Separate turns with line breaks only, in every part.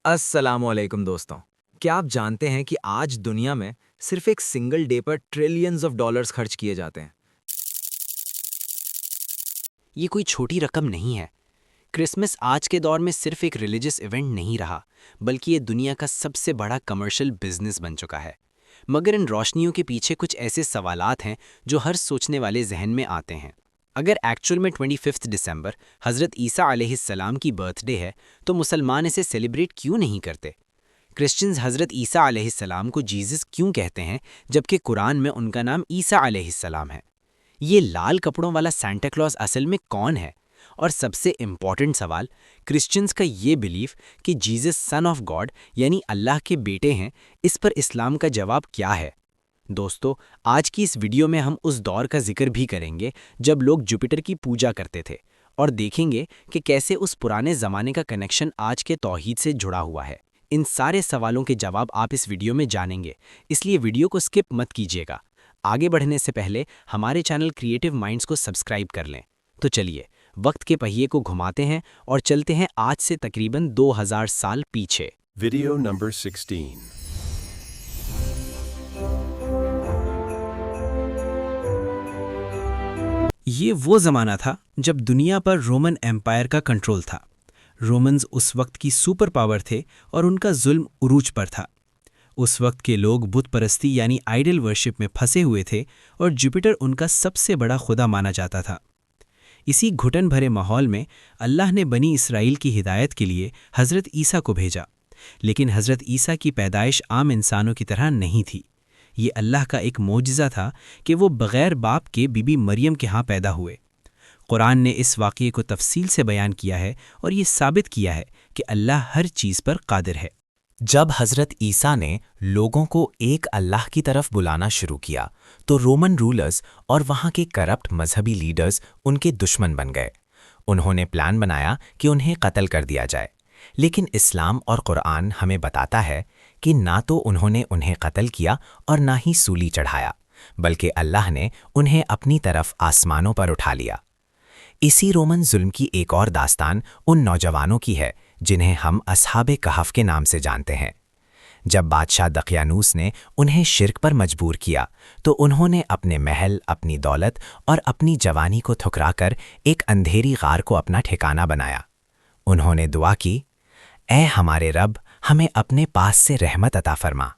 अस्सलामुअलैकुम दोस्तों। क्या आप जानते हैं कि आज दुनिया में सिर्फ एक सिंगल डे पर ट्रिलियंस ऑफ डॉलर्स खर्च किए जाते हैं।
ये कोई छोटी रकम नहीं है। क्रिसमस आज के दौर में सिर्फ एक रिलीजियस इवेंट नहीं रहा, बल्कि ये दुनिया का सबसे बड़ा कमर्शियल बिजनेस बन चुका है। मगर इन रोशनियों के पीछे कुछ ऐसे सवालात हैं जो हर सोचने वाले जहन में आते हैं। अगर एक्चुअल में 25 दिसंबर हज़रत ईसा अलैहिस्सलाम की बर्थडे है, तो मुसलमान इसे सेलिब्रेट क्यों नहीं करते? क्रिश्चियंस हज़रत ईसा अलैहिस्सलाम को जीसस क्यों कहते हैं, जबकि कुरान में उनका नाम ईसा अलैहिस्सलाम है? ये लाल कपड़ों वाला सांता क्लॉज असल में कौन है? और सबसे इम्पॉर्टेंट सवाल, क्रिश्चियंस का ये बिलीफ कि जीसस सन ऑफ गॉड यानी अल्लाह के बेटे हैं, इस पर इस्लाम का जवाब क्या है? दोस्तों, आज की इस वीडियो में हम उस दौर का जिक्र भी करेंगे जब लोग जुपिटर की पूजा करते थे, और देखेंगे कि कैसे उस पुराने ज़माने का कनेक्शन आज के तौहीद से जुड़ा हुआ है। इन सारे सवालों के जवाब आप इस वीडियो में जानेंगे, इसलिए वीडियो को स्किप मत कीजिएगा। आगे बढ़ने से पहले हमारे चैनल क्रिएटिव माइंड्स को सब्सक्राइब कर लें। तो चलिए, वक्त के पहिए को घुमाते हैं और चलते हैं आज से तकरीबन 2000 साल पीछे।
Video number 16.
ये वो ज़माना था जब दुनिया पर रोमन एम्पायर का कंट्रोल था। रोमन्स उस वक्त की सुपर पावर थे और उनका जुल्म उरूज पर था। उस वक्त के लोग बुत परस्ती यानी आइडल वर्शिप में फंसे हुए थे और जुपिटर उनका सबसे बड़ा खुदा माना जाता था। इसी घुटन भरे माहौल में अल्लाह ने बनी इसराइल की हिदायत के लिए हज़रत ईसा को भेजा। लेकिन हज़रत ईसा की पैदाइश आम इंसानों की तरह नहीं थी। ये अल्लाह का एक मोजिज़ा था कि वो बग़ैर बाप के बीबी मरियम के यहाँ पैदा हुए। कुरान ने इस वाक़ये को तफसील से बयान किया है और ये साबित किया है कि अल्लाह हर चीज़ पर कादिर है।
जब हज़रत ईसा ने लोगों को एक अल्लाह की तरफ बुलाना शुरू किया, तो रोमन रूलर्स और वहाँ के करप्ट मजहबी लीडर्स उनके दुश्मन बन गए। उन्होंने प्लान बनाया कि उन्हें कत्ल कर दिया जाए। लेकिन इस्लाम और कुरान हमें बताता है कि ना तो उन्होंने उन्हें कत्ल किया और ना ही सूली चढ़ाया, बल्कि अल्लाह ने उन्हें अपनी तरफ आसमानों पर उठा लिया। इसी रोमन जुल्म की एक और दास्तान उन नौजवानों की है जिन्हें हम अस्हाबे कहफ के नाम से जानते हैं। जब बादशाह दकियानूस ने उन्हें शिर्क पर मजबूर किया, तो उन्होंने अपने महल, अपनी दौलत और अपनी जवानी को ठुकराकर एक अंधेरी गार को अपना ठिकाना बनाया। उन्होंने दुआ की, ऐ हमारे रब, हमें अपने पास से रहमत अता फरमा।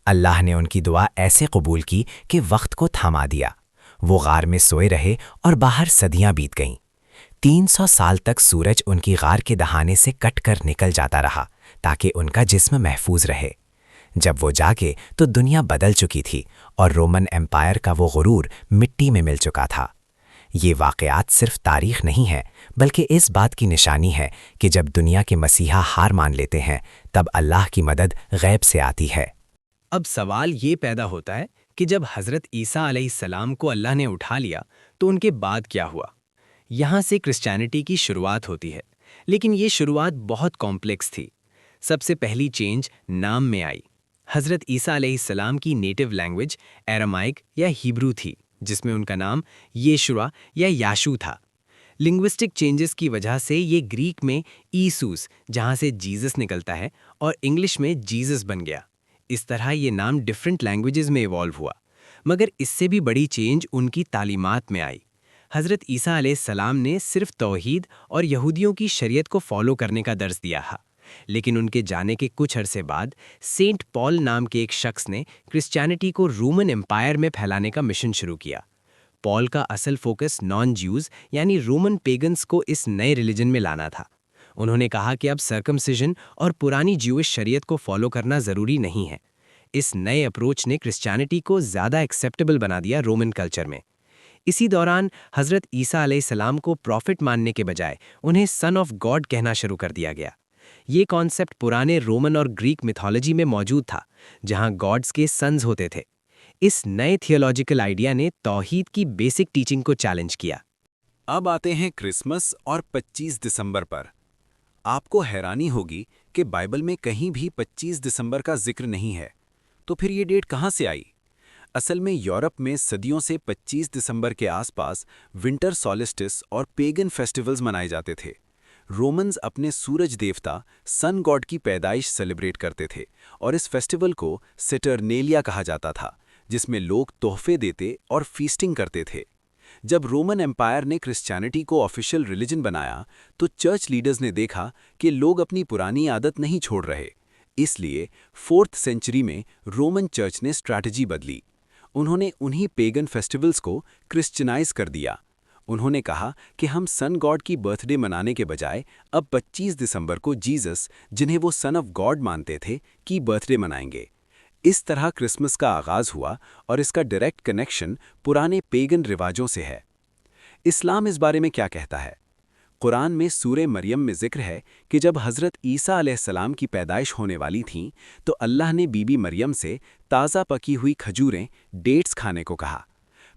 अल्लाह ने उनकी दुआ ऐसे कबूल की कि वक्त को थामा दिया। वो गार में सोए रहे और बाहर सदियां बीत गईं। 300 साल तक सूरज उनकी गार के दहाने से कटकर निकल जाता रहा ताकि उनका जिस्म महफूज रहे। जब वो जागे तो दुनिया बदल चुकी थी और रोमन एम्पायर का वो गुरूर मिट्टी में मिल चुका था। ये वाक़यात सिर्फ तारीख नहीं है, बल्कि इस बात की निशानी है कि जब दुनिया के मसीहा हार मान लेते हैं, तब अल्लाह की मदद गैब से आती है।
अब सवाल ये पैदा होता है कि जब हज़रत ईसा अलैहिस्सलाम को अल्लाह ने उठा लिया, तो उनके बाद क्या हुआ? यहाँ से क्रिश्चियनिटी की शुरुआत होती है, लेकिन ये शुरुआत बहुत कॉम्प्लेक्स थी। सबसे पहली चेंज नाम में आई। हज़रत ईसा अलैहिस्सलाम की नेटिव लैंग्वेज एरामाइक या हिब्रू थी, जिसमें उनका नाम येशुआ या याशू था। लिंग्विस्टिक चेंजेस की वजह से ये ग्रीक में ईसूस, जहाँ से जीसस निकलता है, और इंग्लिश में जीसस बन गया। इस तरह ये नाम डिफरेंट लैंग्वेजेस में इवॉल्व हुआ। मगर इससे भी बड़ी चेंज उनकी तालीमात में आई। हज़रत ईसा अलैहिस्सलाम ने सिर्फ तौहीद और यहूदियों की शरीयत को फॉलो करने का दर्स दिया था। लेकिन उनके जाने के कुछ अरसे बाद सेंट पॉल नाम के एक शख्स ने क्रिश्चियनिटी को रोमन एम्पायर में फैलाने का मिशन शुरू किया। पॉल का असल फोकस नॉन ज्यूज यानी रोमन पेगन्स को इस नए रिलीजन में लाना था। उन्होंने कहा कि अब सर्कमसिजन और पुरानी ज्यूइश शरीयत को फॉलो करना ज़रूरी नहीं है। इस नए अप्रोच ने क्रिश्चियनिटी को ज़्यादा एक्सेप्टेबल बना दिया रोमन कल्चर में। इसी दौरान हज़रत ईसा अलैहिस्सलाम को प्रॉफिट मानने के बजाय उन्हें सन ऑफ गॉड कहना शुरू कर दिया गया। ये कॉन्सेप्ट पुराने रोमन और ग्रीक मिथोलॉजी में मौजूद था, जहां गॉड्स के सन्स होते थे। इस नए थियोलॉजिकल आइडिया ने तौहीद की बेसिक टीचिंग को चैलेंज किया।
अब आते हैं क्रिसमस और 25 दिसंबर पर। आपको हैरानी होगी कि बाइबल में कहीं भी 25 दिसंबर का जिक्र नहीं है। तो फिर ये डेट कहाँ से आई? असल में यूरोप में सदियों से 25 दिसंबर के आसपास विंटर सॉलिस्टिस और पेगन फेस्टिवल्स मनाए जाते थे। रोमन्स अपने सूरज देवता सन गॉड की पैदाइश सेलिब्रेट करते थे और इस फेस्टिवल को सेटरनेलिया कहा जाता था, जिसमें लोग तोहफे देते और फीस्टिंग करते थे। जब रोमन एम्पायर ने क्रिश्चियनिटी को ऑफिशियल रिलीजन बनाया तो चर्च लीडर्स ने देखा कि लोग अपनी पुरानी आदत नहीं छोड़ रहे। इसलिए 4th सेंचुरी में रोमन चर्च ने स्ट्रैटेजी बदली। उन्होंने उन्हीं पेगन फेस्टिवल्स को क्रिश्चियनाइज कर दिया। उन्होंने कहा कि हम सन गॉड की बर्थडे मनाने के बजाय अब 25 दिसंबर को जीसस, जिन्हें वो सन ऑफ गॉड मानते थे, की बर्थडे मनाएंगे। इस तरह क्रिसमस का आगाज हुआ और इसका डायरेक्ट कनेक्शन पुराने पेगन रिवाजों से है। इस्लाम इस बारे में क्या कहता है? कुरान में सूरे मरियम में जिक्र है कि जब हज़रत ईसा अलैहिस्सलाम की पैदाइश होने वाली थीं तो अल्लाह ने बीबी मरियम से ताज़ा पकी हुई खजूरें, डेट्स खाने को कहा।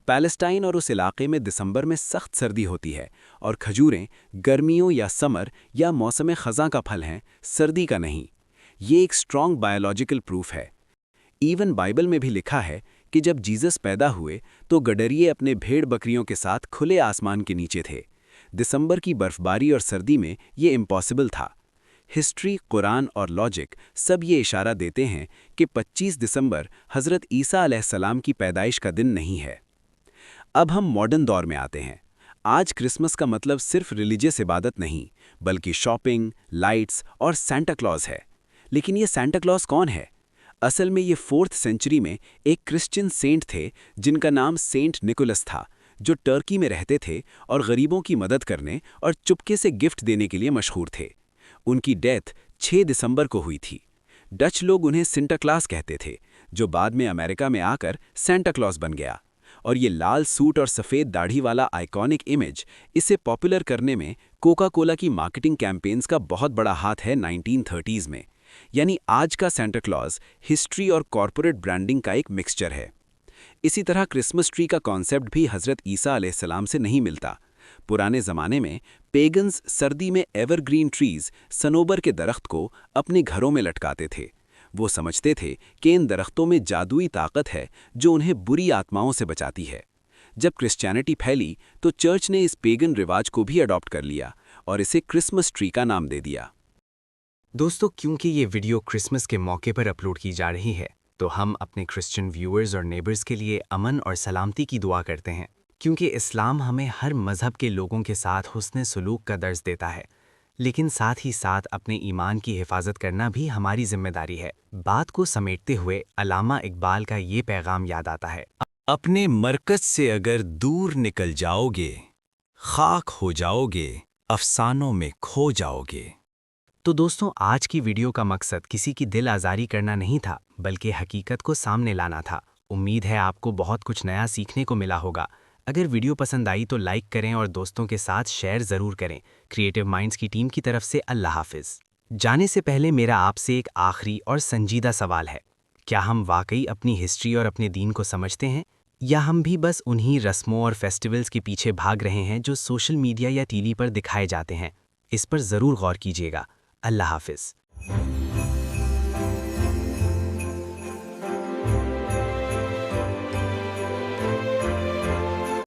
पैलेस्टाइन और उस इलाके में दिसंबर में सख्त सर्दी होती है और खजूरें गर्मियों या समर या मौसम ख़ज़ां का फल हैं, सर्दी का नहीं। ये एक स्ट्रॉन्ग बायोलॉजिकल प्रूफ है। इवन बाइबल में भी लिखा है कि जब जीसस पैदा हुए तो गडरिये अपने भेड़ बकरियों के साथ खुले आसमान के नीचे थे। दिसंबर की बर्फबारी और सर्दी में ये इम्पॉसिबल था। हिस्ट्री, कुरान और लॉजिक सब ये इशारा देते हैं कि 25 दिसंबर हज़रत ईसा अलैहिस्सलाम की पैदाइश का दिन नहीं है। अब हम मॉडर्न दौर में आते हैं। आज क्रिसमस का मतलब सिर्फ रिलीजियस इबादत नहीं, बल्कि शॉपिंग, लाइट्स और सेंटा क्लॉज है। लेकिन ये सेंटा क्लॉज कौन है? असल में ये 4th सेंचुरी में एक क्रिश्चियन सेंट थे जिनका नाम सेंट निकोलस था, जो टर्की में रहते थे और गरीबों की मदद करने और चुपके से गिफ्ट देने के लिए मशहूर थे। उनकी डेथ 6 दिसंबर को हुई थी। डच लोग उन्हें सिंटाक्लास कहते थे, जो बाद में अमेरिका में आकर सेंटा क्लॉज बन गया। और ये लाल सूट और सफ़ेद दाढ़ी वाला आइकॉनिक इमेज, इसे पॉपुलर करने में कोका कोला की मार्केटिंग कैंपेन्स का बहुत बड़ा हाथ है 1930s में। यानी आज का सेंटा क्लॉज हिस्ट्री और कॉरपोरेट ब्रांडिंग का एक मिक्सचर है। इसी तरह क्रिसमस ट्री का कॉन्सेप्ट भी हज़रत ईसा अलैहिस्सलाम से नहीं मिलता। पुराने ज़माने में पेगन्स सर्दी में एवरग्रीन ट्रीज, सनोबर के दरख्त को अपने घरों में लटकाते थे। वो समझते थे कि इन दरख्तों में जादुई ताकत है जो उन्हें बुरी आत्माओं से बचाती है। जब क्रिश्चियनिटी फैली तो चर्च ने इस पेगन रिवाज को भी अडॉप्ट कर लिया और इसे क्रिसमस ट्री का नाम दे दिया।
दोस्तों, क्योंकि ये वीडियो क्रिसमस के मौके पर अपलोड की जा रही है तो हम अपने क्रिश्चियन व्यूअर्स और नेबर्स के लिए अमन और सलामती की दुआ करते हैं, क्योंकि इस्लाम हमें हर मज़हब के लोगों के साथ हुस्न सलूक का दर्ज देता है, लेकिन साथ ही साथ अपने ईमान की हिफाजत करना भी हमारी जिम्मेदारी है। बात को समेटते हुए अल्लामा इकबाल का ये पैगाम याद आता है,
अपने मरकज से अगर दूर निकल जाओगे, खाक हो जाओगे, अफसानों में खो जाओगे।
तो दोस्तों, आज की वीडियो का मकसद किसी की दिल आज़ारी करना नहीं था, बल्कि हकीकत को सामने लाना था। उम्मीद है आपको बहुत कुछ नया सीखने को मिला होगा। अगर वीडियो पसंद आई तो लाइक करें और दोस्तों के साथ शेयर ज़रूर करें। क्रिएटिव माइंड्स की टीम की तरफ से अल्लाह हाफिज़। जाने से पहले मेरा आपसे एक आखिरी और संजीदा सवाल है, क्या हम वाकई अपनी हिस्ट्री और अपने दीन को समझते हैं, या हम भी बस उन्हीं रस्मों और फेस्टिवल्स के पीछे भाग रहे हैं जो सोशल मीडिया या टीवी पर दिखाए जाते हैं? इस पर ज़रूर गौर कीजिएगा। अल्लाह हाफिज़।